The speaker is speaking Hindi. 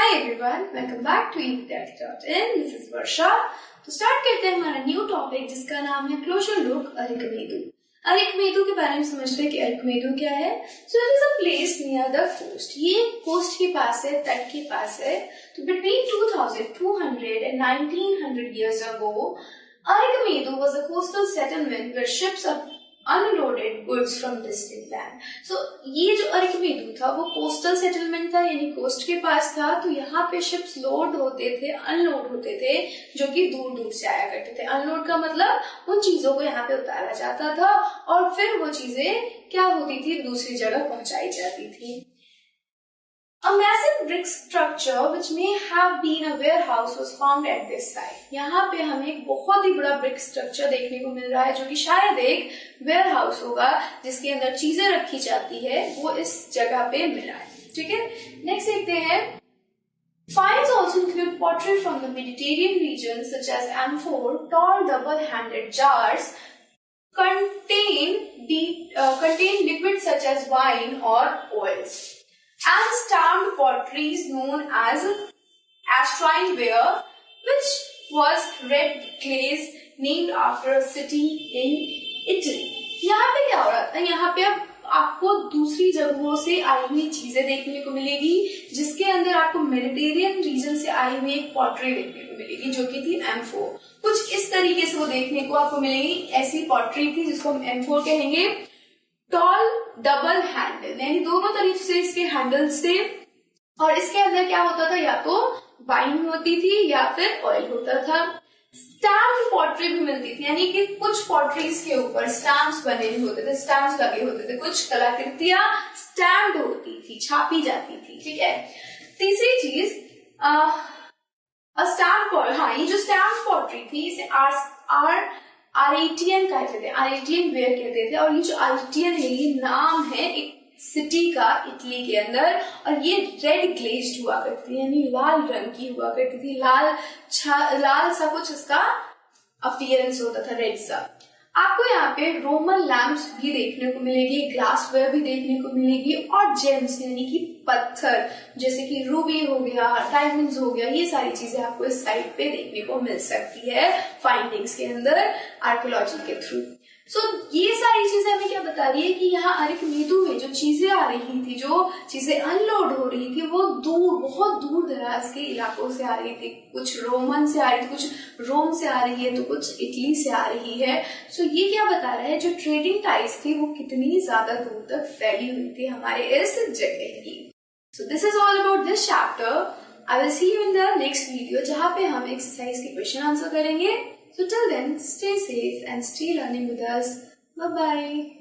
Hi everyone, welcome back to evidyarthi.in. This is Varsha. तो स्टार्ट करते हैं हमारा न्यू टॉपिक जिसका नाम है क्लोजर लुक अरिकमेदु। अरिकमेदु के बारे में समझते हैं कि अरिकमेदु क्या है। So it is a place near the coast. ये कोस्ट के पास है, तट के पास है। तो between 2200 and 1900 years ago, Arikamedu was a coastal settlement where ships unloaded goods from distant land. So ये जो अरिकमेदु था वो कोस्टल सेटलमेंट था, यानी कोस्ट के पास था। तो यहाँ पे शिप्स लोड होते थे, अनलोड होते थे, जो कि दूर दूर से आया करते थे। अनलोड का मतलब उन चीजों को यहाँ पे उतारा जाता था और फिर वो चीजें क्या होती थी, दूसरी जगह पहुंचाई जाती थी। A massive brick structure which may have been a warehouse was found at this site. यहाँ पे हमें एक बहुत ही बड़ा ब्रिक स्ट्रक्चर देखने को मिल रहा है, जो कि शायद एक वेयरहाउस होगा जिसके अंदर चीजें रखी जाती है, वो इस जगह पे मिला है। ठीक है, नेक्स्ट देखते हैं। Finds also include pottery from the Mediterranean region such as amphor, tall double-handed jars contain liquids such as wine or oils. And stamped potteries known as Astrineware, which was red glaze named after a city in Italy. यहाँ पे क्या हो रहा था, यहाँ पे अब आपको दूसरी जगहों से आई हुई चीजें देखने को मिलेगी, जिसके अंदर आपको मेडिटेरियन रीजन से आई हुई एक पॉटरी देखने को मिलेगी, जो कि थी एम्फोर। कुछ इस तरीके से वो देखने को आपको मिलेगी। ऐसी पॉटरी थी जिसको हम एम्फोर कहेंगे। टॉल डबल हैंडल, यानी दोनों तरीके से इसके हैंडल्स थे, और इसके अंदर क्या होता था, या तो वाइन होती थी या फिर ऑयल होता था। स्टैम्प पॉटरी भी मिलती थी, यानी कि कुछ पॉटरीज के ऊपर स्टैम्प्स बने होते थे, स्टैम्प्स लगे होते थे, कुछ कलाकृतियां स्टैम्प्ड होती थी, छापी जाती थी। ठीक है, तीसरी चीज स्टैम्प, हाँ, ये जो स्टैम्प पॉटरी थी इसे आर्टियन कहते थे, आर्टियन वेयर कहते थे। और ये जो आर्टियन है, ये नाम है एक सिटी का इटली के अंदर, और ये रेड ग्लेज्ड हुआ करती थी, यानी लाल रंग की हुआ करती थी। लाल सा कुछ इसका अपीयरेंस होता था, रेड सा। आपको यहाँ पे रोमन लैम्प्स भी देखने को मिलेगी, ग्लासवेयर भी देखने को मिलेगी, और जेम्स यानी कि पत्थर, जैसे कि रूबी हो गया, डायमंड्स हो गया, ये सारी चीजें आपको इस साइट पे देखने को मिल सकती है फाइंडिंग्स के अंदर आर्कियोलॉजी के थ्रू। सो ये सारी चीजें हमें क्या बता रही है कि यहाँ अरिकमेदु में जो चीजें आ रही थी, जो चीजें अनलोड हो रही थी, वो बहुत दूर दराज के इलाकों से आ रही थी। कुछ रोमन से आ रही थी, कुछ रोम से आ रही है, तो कुछ इटली से आ रही है। सो ये क्या बता रहा है, जो ट्रेडिंग टाइज थी वो कितनी ज्यादा दूर तक फैली हुई थी हमारे इस जगह की। So this is all about this chapter. I will see you in the next video, जहां पे हम एक्सरसाइज के क्वेश्चन आंसर करेंगे। So till then, stay safe and stay learning with us. Bye-bye.